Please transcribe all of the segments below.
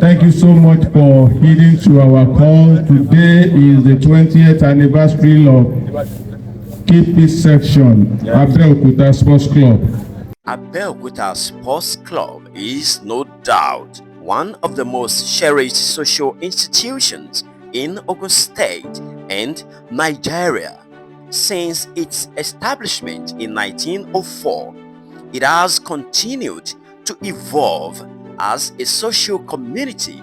Thank you so much for heeding to our call. Today is the 20th anniversary of Keep It Section, Abeokuta Sports Club. Abeokuta Sports Club is no doubt one of the most cherished social institutions in Ogun State and Nigeria. Since its establishment in 1904, it has continued to evolve as a social community,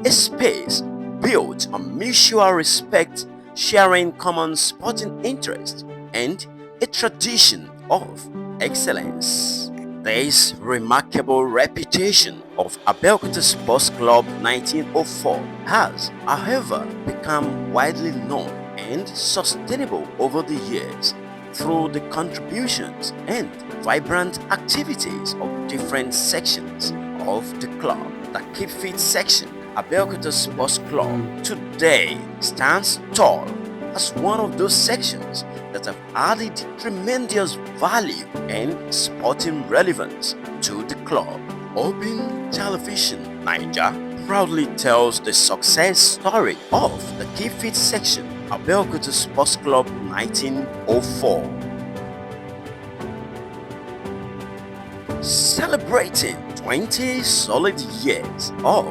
a space built on mutual respect, sharing common sporting interests, and a tradition of excellence. This remarkable reputation of Abeokuta Sports Club 1904 has, however, become widely known and sustainable over the years through the contributions and vibrant activities of different sections of the club. The Keep Fit section, Abeokuta Sports Club, today stands tall as one of those sections that have added tremendous value and sporting relevance to the club. Open Television Niger proudly tells the success story of the Keep Fit section, Abeokuta Sports Club 1904. Celebrating 20 solid years of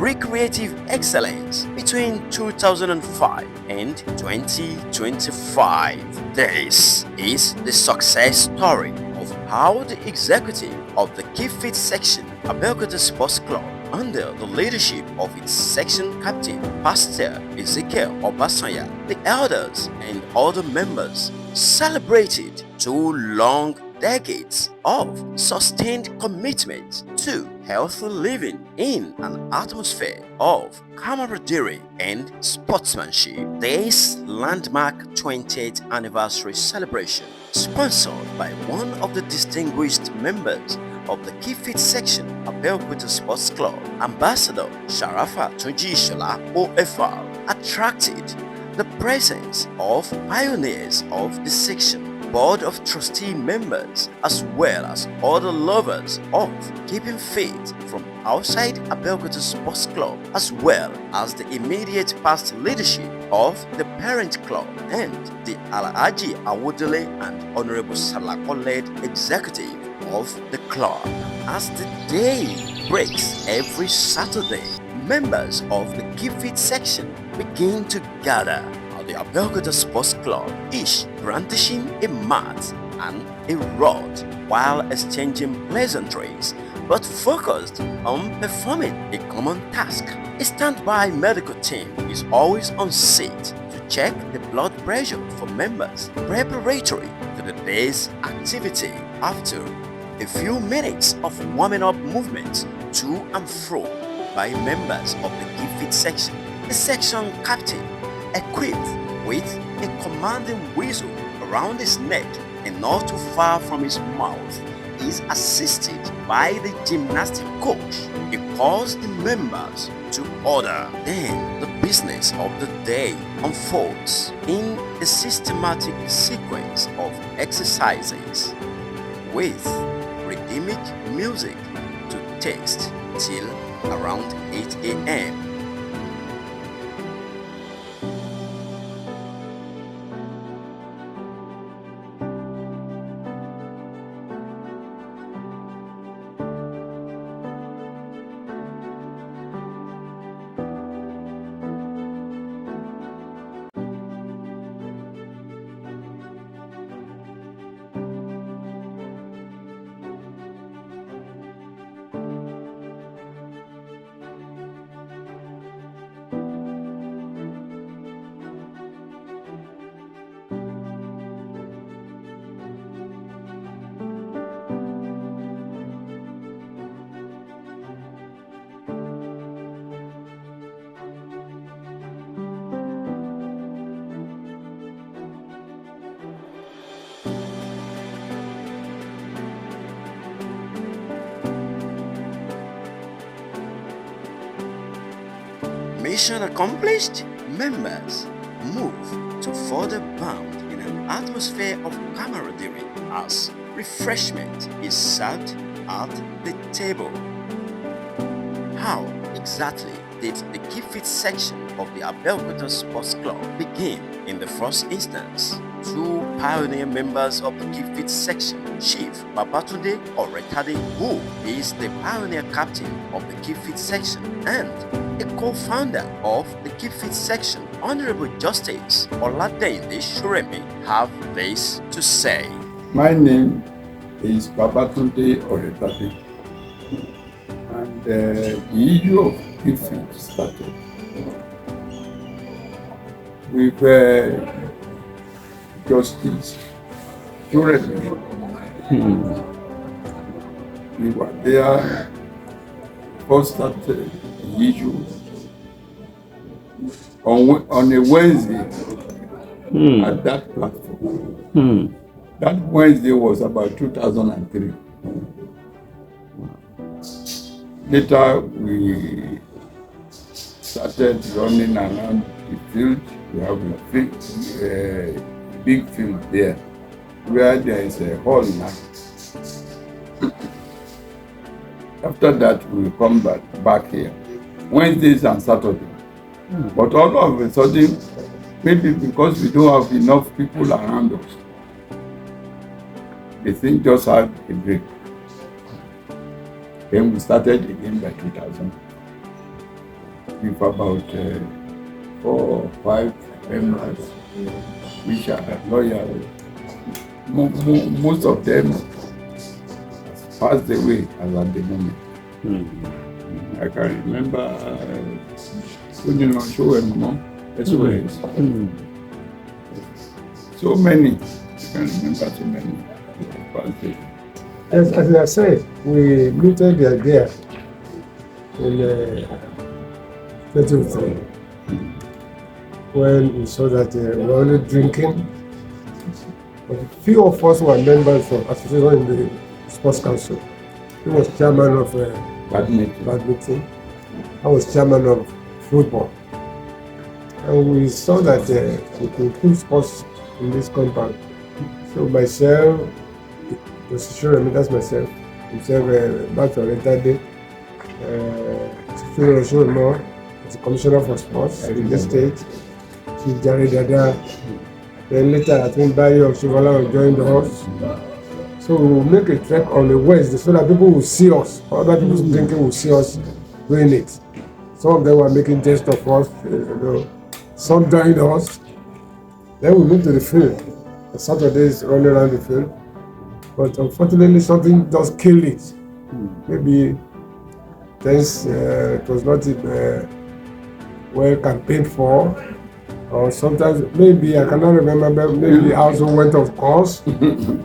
recreative excellence between 2005 and 2025. This is the success story of how the executive of the Keep Fit section, Abeokuta Sports Club, under the leadership of its section captain, Pastor Ezekiel Obasanya, the elders and other members, celebrated 2 long decades of sustained commitment to healthy living in an atmosphere of camaraderie and sportsmanship. This landmark 20th anniversary celebration, sponsored by one of the distinguished members of the Keep Fit section, Abeokuta Sports Club, Ambassador Sharafa Tunji-Shola OFR, attracted the presence of pioneers of the section, board of trustee members, as well as other lovers of keeping fit from outside Abeokuta Sports Club, as well as the immediate past leadership of the parent club and the Alhaji Awodele and Honorable Salako-led executive of the club. As the day breaks every Saturday, members of the Keep Fit section begin to gather the Abeokuta Sports Club, each brandishing a mat and a rod while exchanging pleasantries, but focused on performing a common task. A standby medical team is always on seat to check the blood pressure for members preparatory to the day's activity. After a few minutes of warming up movements to and fro by members of the Keep Fit section, the section captain, equipped with a commanding whistle around his neck and not too far from his mouth, is assisted by the gymnastic coach. He calls the members to order. Then the business of the day unfolds in a systematic sequence of exercises with rhythmic music to taste till around 8 a.m. Mission accomplished, members move to further bound in an atmosphere of camaraderie as refreshment is served at the table. How exactly did the Keep Fit section of the Abeokuta Sports Club begin? In the first instance, two pioneer members of the Keep Fit section, Chief Babatunde Oretade, who is the pioneer captain of the Keep Fit section and a co-founder of the Keep Fit section, Honorable Justice Oladende Shuremi, have this to say. My name is Babatunde Oretade, and the issue of Keep Fit started with Justice Shuremi. We were there, first started the issue on a Wednesday at that platform. That Wednesday was about 2003. Later, we started running around the field. We have a big field there where there is a hall now. After that, we come back here, Wednesdays and Saturdays. But all of a sudden, maybe because we don't have enough people around us, the thing just had a break. Then we started again by 2000 with about 4 or 5 members, which are loyal. Most of them passed away as at the moment. I can remember so many. I can remember so many. As I said, we mooted the idea in 2003 when we saw that we were only drinking. But few of us were members of association in the sports council. He was chairman of badminton. I was chairman of football. And we saw that we could improve sports in this compound. So myself, that's myself, Dr. Oretade, as a commissioner for sports in the state, Chief Jare Dada. Then later, I think Bayo Shivala joined us. So we'll make a trek on the Wednesday so that people will see us, other people drinking will see us doing it. Some of them were making jest of us, some joined us. Then we moved to the field. The Saturdays running around the field. But unfortunately, something just killed it. Maybe it was not well campaigned for, or sometimes maybe I cannot remember. Maybe I also went off course,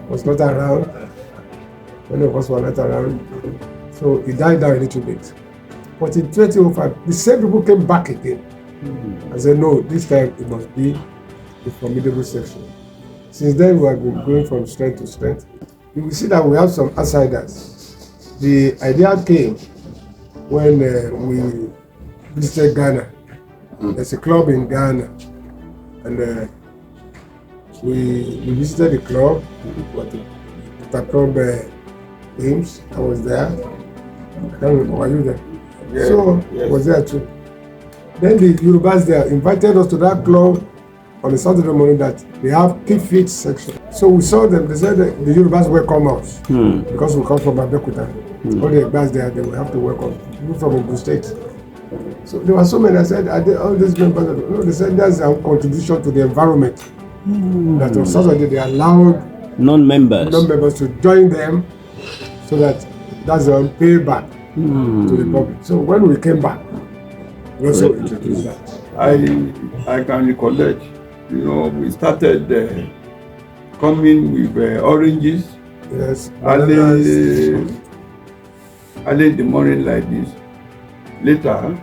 was not around. Many of us were not around, so it died down a little bit. But in 2005, the same people came back again. I said, no, this time it must be a formidable section. Since then, we have been going from strength to strength. You will see that we have some outsiders. The idea came when we visited Ghana. There's a club in Ghana, and we visited the club. The club games. I was there. I can't remember. Were you there? Yeah, so yes. I was there too. Then the Yorubas there invited us to that club on a Saturday morning that they have Keep Fit section. So we saw them, they said that the Yorubas welcome us because we come from Abeokuta. All the guys there, they will have to welcome people from Ogun State. So there were so many, I said, all these members, no, they said that's our contribution to the environment. That on Saturday they allowed non-members to join them so that that's a payback to the public. So when we came back, we also introduced that. I can recollect, we started coming with oranges. Yes. Early in the morning like this. Later.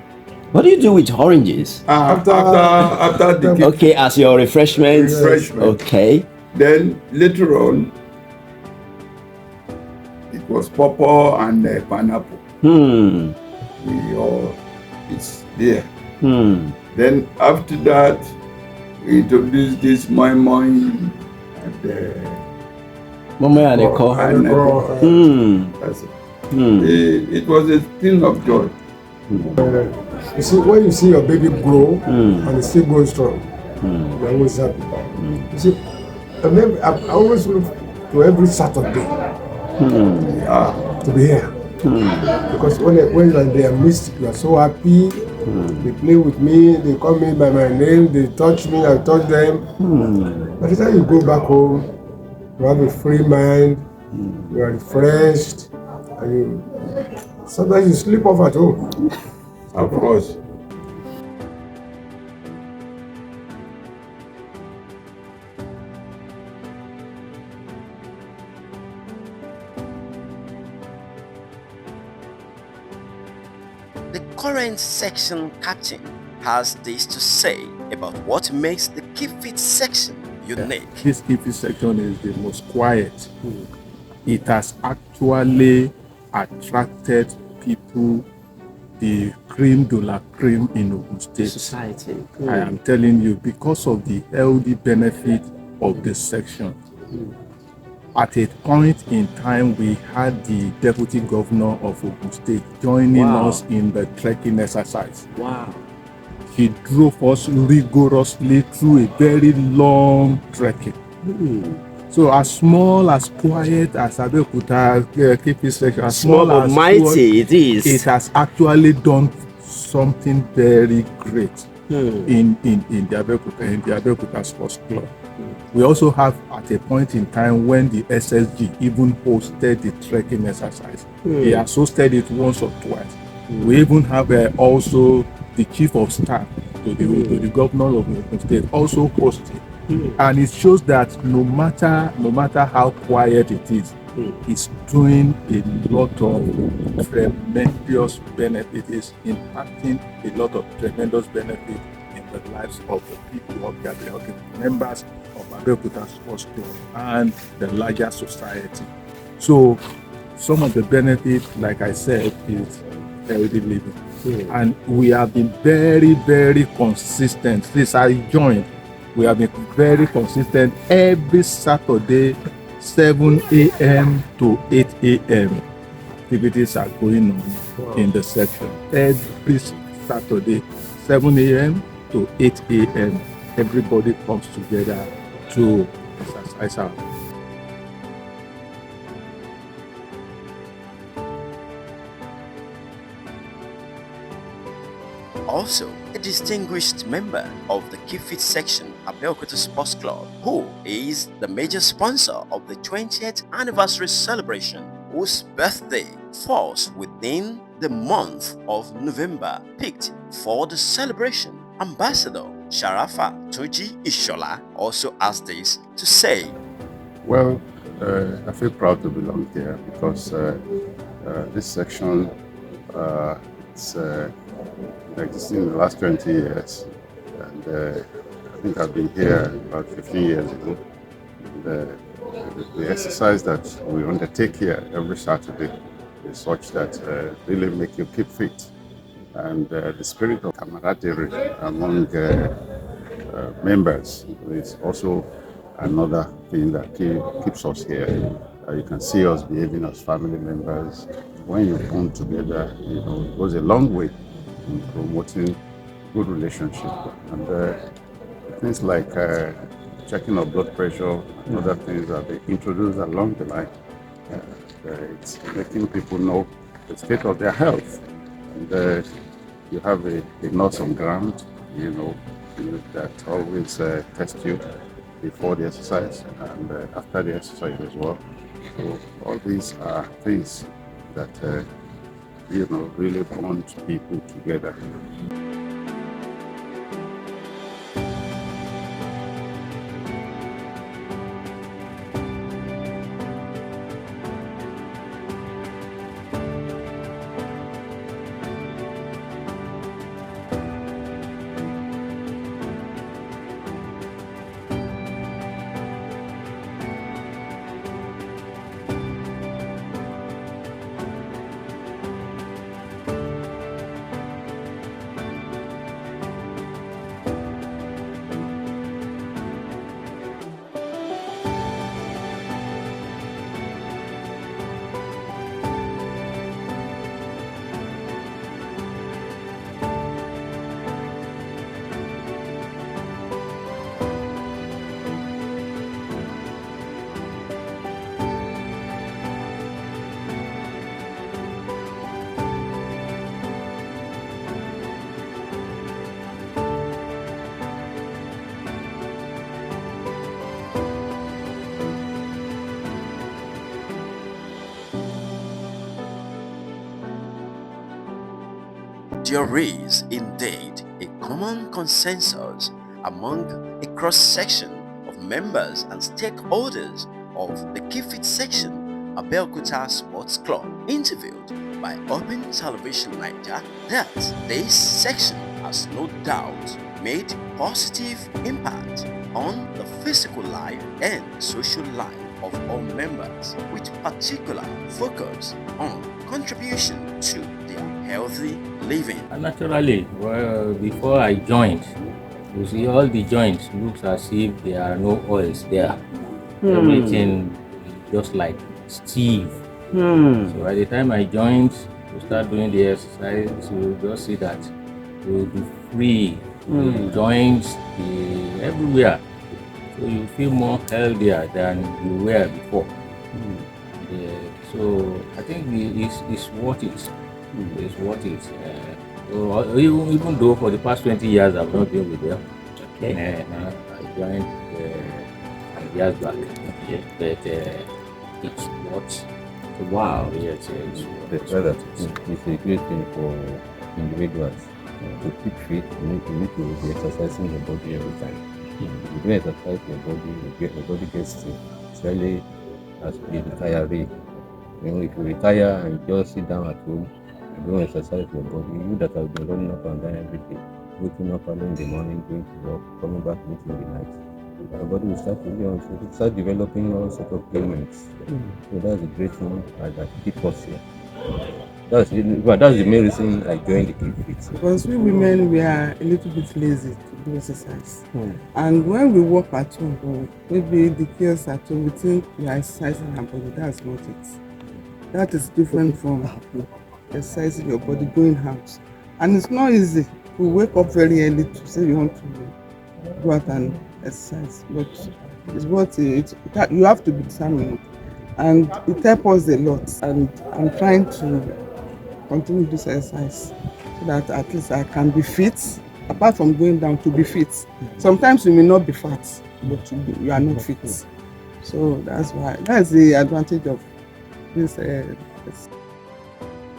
What do you do with oranges? After the Okay, as your refreshment. Okay. Then later on, it was pawpaw and pineapple. It's there. Then after that, we introduced this moi and Momo and That's it. It was a thing of joy. You see, when you see your baby grow and it's still going strong, you're always happy. You see, I always look to every Saturday to be here. Because when you're in their midst, you are so happy. They play with me, they call me by my name, they touch me, I touch them. By the time you go back home, you have a free mind, you are refreshed, and sometimes you sleep off at home. Of course. The current section captain has this to say about what makes the Keep Fit section unique. This KP section is the most quiet. It has actually attracted people, the cream de la cream in Ogun State. Society. I am telling you, because of the healthy benefit of this section. At a point in time, we had the deputy governor of Ogun State joining us in the trekking exercise. Wow. He drove us rigorously through a very long trekking. So as small, as quiet as Abeokuta KP section, as small Small but as mighty it is. it has actually done something very great in the Abeokuta Sports Club. We also have at a point in time when the SSG even hosted the trekking exercise. He has hosted it once or twice. We even have also the chief of staff to the governor of Ogun State also hosted. And it shows that no matter how quiet it is, it's doing a lot of tremendous benefit. It's impacting a lot of tremendous benefit in the lives of the people of the Abeokuta, members of Abeokuta Sports Club and the larger society. So some of the benefits, like I said, is healthy living. And we have been very, very consistent since I joined. We have been very consistent every Saturday, 7 a.m. to 8 a.m. Activities are going on in the section. Every Saturday, 7 a.m. to 8 a.m. Everybody comes together to exercise our. Also, a distinguished member of the Keep Fit section, Abeokuta Sports Club, who is the major sponsor of the 20th anniversary celebration, whose birthday falls within the month of November, picked for the celebration. Ambassador Sharafa Toji Ishola also has this to say. Well, I feel proud to belong here because this section it's existing in the last 20 years. And I think I've been here about 15 years ago. The exercise that we undertake here every Saturday is such that really make you keep fit. And the spirit of camaraderie among members is also another thing that keeps us here. You can see us behaving as family members. When you come together, it goes a long way in promoting good relationship. And things like checking of blood pressure and other things that they introduced along the line. It's making people know the state of their health. And you have a nurse on ground, that always test you before the exercise and after the exercise as well. So all these are things that really bond people together. There is indeed a common consensus among a cross-section of members and stakeholders of the Kifit section Abeokuta Sports Club interviewed by Open Television Nigeria that this section has no doubt made positive impact on the physical life and social life of all members, with particular focus on contribution to their healthy living. Naturally, well, before I joined, you see all the joints looks as if there are no oils there. Everything is just like Steve. So by the time I joined to start doing the exercise, you just see that you'll be free, the joints, everywhere. So you feel more healthier than you were before. So I think it's worth it. It's worth it. So even though for the past 20 years I've not been with them, I joined years back. But it's what. Wow. Yes, it's That's why that it's a great thing for individuals to keep fit. You need to be exercising your body every time. If you don't exercise your body, your body gets sick, especially as a retiree. You know, if you retire and just sit down at home, you don't exercise your body, you that have been running up and down every day, waking up early in the morning, going to work, coming back late in the night, your body will start developing all sorts of ailments. So that's a great thing that keep us here. That's the main reason I joined the Keep Because we women, we are a little bit lazy to do exercise. And when we work at home, or maybe the girls at home, we think we are exercising our body. That's not it. That is different from exercising your body, going out. And it's not easy to wake up very early to say you want to go out and exercise. But it's what you have to be determined. And it helps us a lot. And I'm trying to continue this exercise so that at least I can be fit, apart from going down, to be fit. Sometimes you may not be fat, but you are not fit. So that's the advantage of this.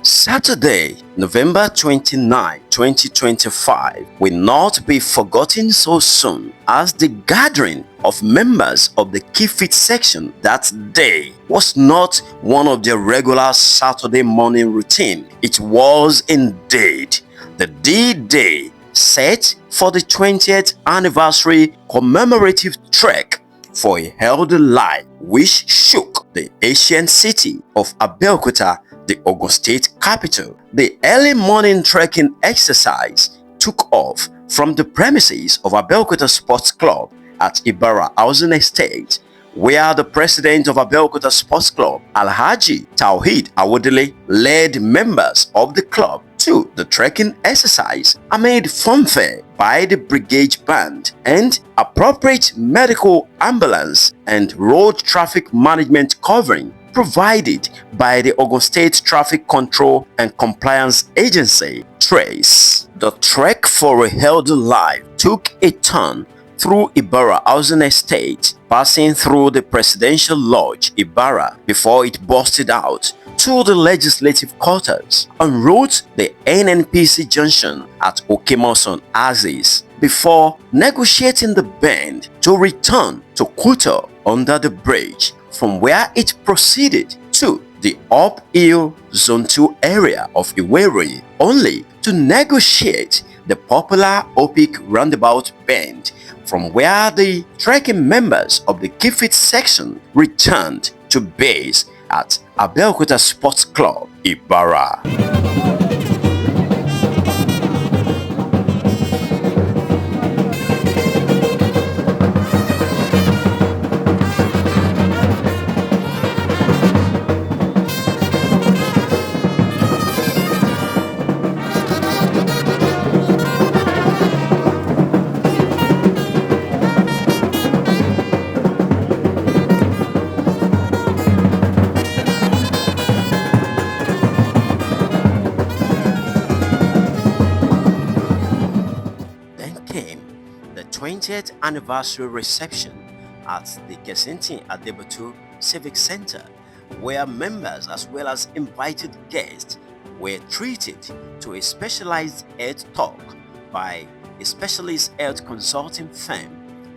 Saturday, November 29, 2025 will not be forgotten so soon, as the gathering of members of the Kifit section that day was not one of their regular Saturday morning routine. It was indeed the D-Day set for the 20th anniversary commemorative trek for a healthy life, which shook the ancient city of Abeokuta, the Ogun State capital. The early morning trekking exercise took off from the premises of Abeokuta Sports Club at Ibarra Housing Estate, where the president of Abeokuta Sports Club, Alhaji Tawhid Awodele, led members of the club to the trekking exercise amid fanfare by the brigade band and appropriate medical ambulance and road traffic management covering provided by the Ogun State Traffic Control and Compliance Agency, TRACE. The trek for a healthy life took a turn through Ibarra Housing Estate, passing through the Presidential Lodge, Ibarra, before it busted out to the legislative quarters, en route the NNPC junction at Okemoson Aziz, before negotiating the bend to return to Kuto under the bridge, from where it proceeded to the uphill Zone 2 area of Iweri, only to negotiate the popular Opik roundabout bend, from where the trekking members of the Kifit section returned to base at Abeokuta Sports Club, Ibarra. Came the 20th anniversary reception at the Kesinti Adebutu Civic Center, where members as well as invited guests were treated to a specialized health talk by a specialist health consulting firm,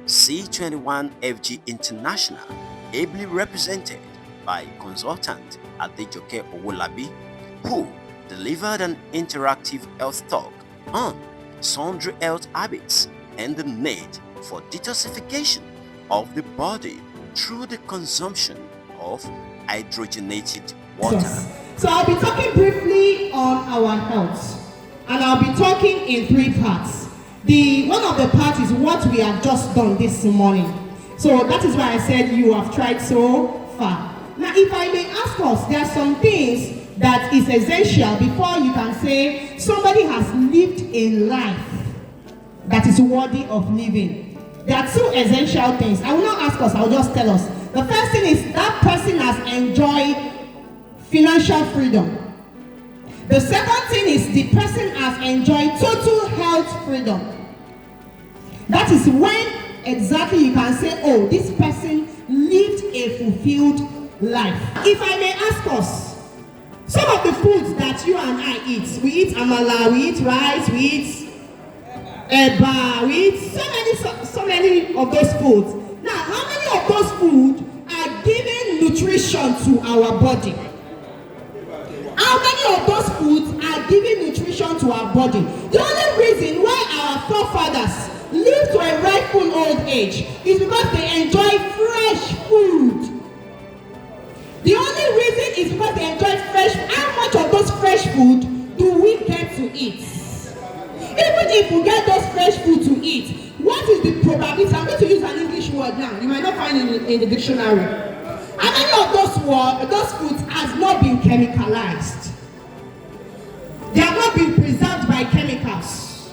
C21FG International, ably represented by consultant Adejoke Owolabi, who delivered an interactive health talk on sundry health habits and the need for detoxification of the body through the consumption of hydrogenated water. So I'll be talking briefly on our health, and I'll be talking in 3 parts. One of the parts is what we have just done this morning. So that is why I said you have tried so far. Now, if I may ask us, there are some things that is essential before you can say somebody has lived a life that is worthy of living. There are 2 essential things. I will not ask us, I will just tell us. The first thing is that person has enjoyed financial freedom. The second thing is the person has enjoyed total health freedom. That is when exactly you can say, oh, this person lived a fulfilled life. If I may ask us, some of the foods that you and I eat, we eat amala, we eat rice, we eat eba, we eat so many of those foods. Now, how many of those foods are giving nutrition to our body? How many of those foods are giving nutrition to our body? The only reason why our forefathers lived to a rightful old age is because they enjoy fresh food. The only reason is because they enjoy fresh. How much of those fresh food do we get to eat? Even if we get those fresh food to eat, what is the probability? I'm going to use an English word now. You might not find it in the dictionary. How many of those foods has not been chemicalized? They have not been preserved by chemicals.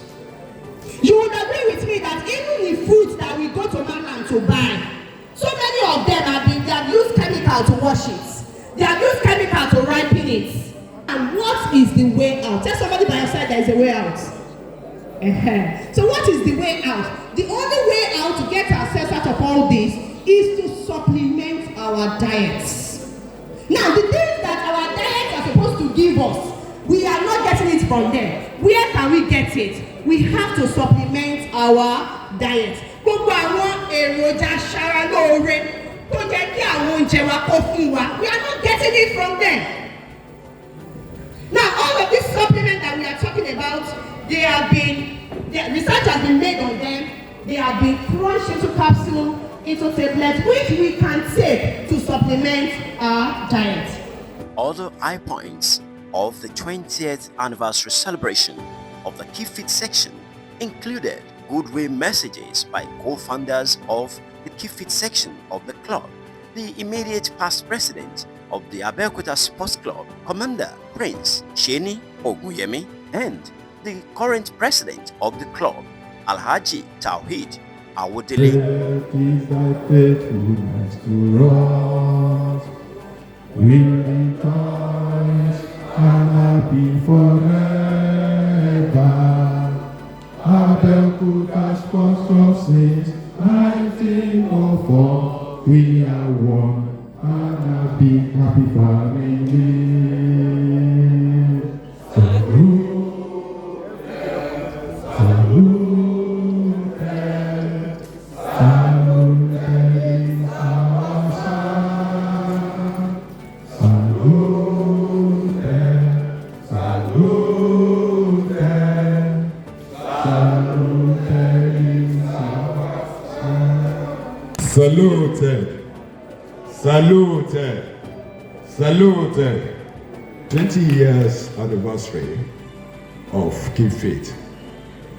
You would agree with me that even the foods that we go to Manland to buy, so many of them they have used chemical to wash it. They have used chemical to ripen it. And what is the way out? Tell somebody by your side there is a way out. So what is the way out? The only way out to get ourselves out of all this is to supplement our diets. Now, the things that our diets are supposed to give us, we are not getting it from them. Where can we get it? We have to supplement our diet. We are not getting it from them. Now, all of these supplements that we are talking about, research has been made on them. They have been crunched into capsules, into tablets, which we can take to supplement our diet. Other high points of the 20th anniversary celebration of the Keep Fit section included goodwill messages by co-founders of the Keep Fit section of the club, the immediate past president of the Abeokuta Sports Club, Commander Prince Sheni Oguyemi, and the current president of the club, Alhaji Tawhid Awodele. Great is thy faithfulness to us. We rejoice and happy forever. Abeokuta Sports Club since 1904. We are one and happy family. Salute, salute, salute. 20 years anniversary of Keep Fit.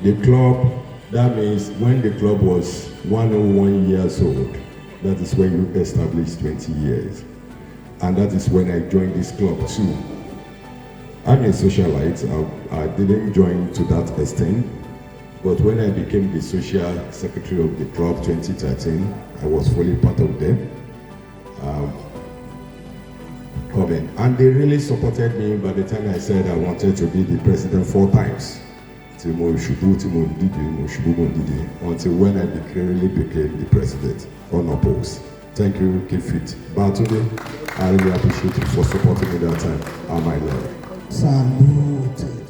The club, that means when the club was 101 years old, that is when you established 20 years. And that is when I joined this club too. I'm a socialite. I didn't join to that extent. But when I became the social secretary of the club 2013, I was fully part of them. And they really supported me by the time I said I wanted to be the president 4 times. Until when I really became the president, unopposed. Thank you, Keep Fit. But today, I really appreciate you for supporting me that time. On my level. saluted.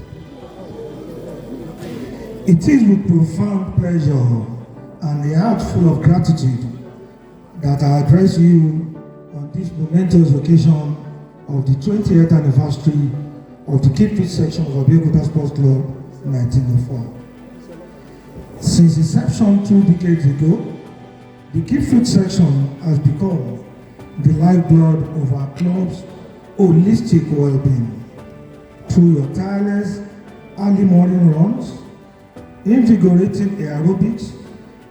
It is with profound pleasure and a heart full of gratitude that I address you on this momentous occasion of the 20th anniversary of the Keep Fit section of Abeokuta Sports Club 1904. Since inception 2 decades ago, the Keep Fit section has become the lifeblood of our club's holistic well-being. Through your tireless early morning runs, invigorating aerobics,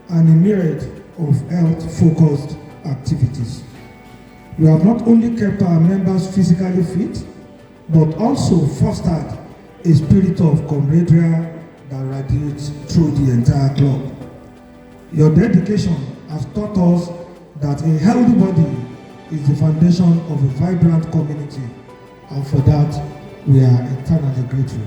and a myriad of health-focused activities. You have not only kept our members physically fit, but also fostered a spirit of camaraderie that radiates through the entire club. Your dedication has taught us that a healthy body is the foundation of a vibrant community, and for that, we are eternally grateful.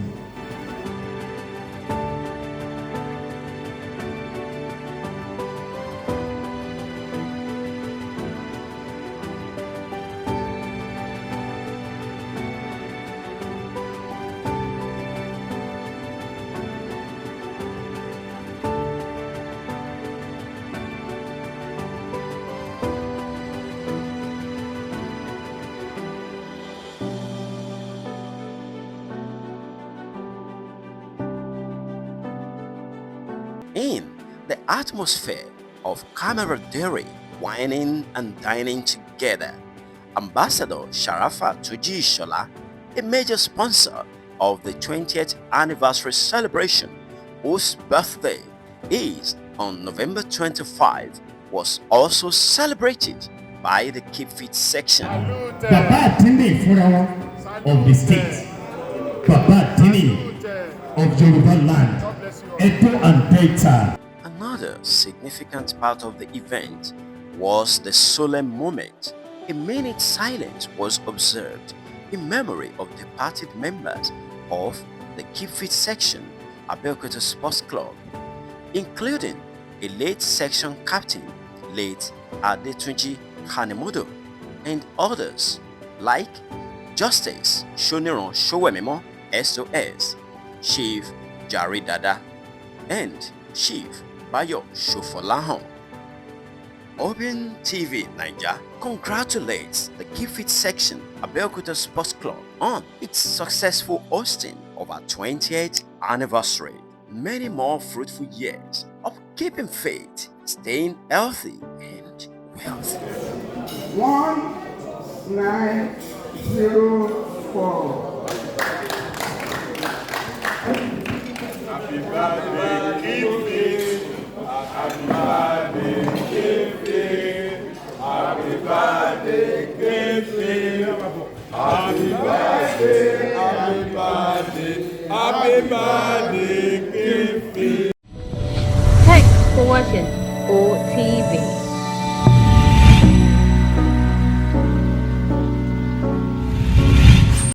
In the atmosphere of camaraderie, wining and dining together, Ambassador Sharafa Tujishola, a major sponsor of the 20th anniversary celebration, whose birthday is on November 25, was also celebrated by the Keep Fit section. Baba Dini Furawa of the state, Baba Dini of Yoruba land, Edo and Delta. Another significant part of the event was the solemn moment. A minute silence was observed in memory of departed members of the Keep Fit section, Abeokuta Sports Club, including a late section captain, late Adetunji Kanemodo, and others like Justice Shoniron Showemimo SOS, Chief Jari Dada, and Chief Bayo Shofolahan. Open TV Niger congratulates the Keep Fit section Abeokuta Sports Club on its successful hosting of our 20th anniversary. Many more fruitful years of keeping fit, staying healthy and wealthy. 1904. Happy birthday, Keep Fit. Happy birthday, Keep Fit. Happy birthday, Keep Fit. Happy birthday, happy birthday, happy birthday, Keep Fit. Thanks for watching OTV.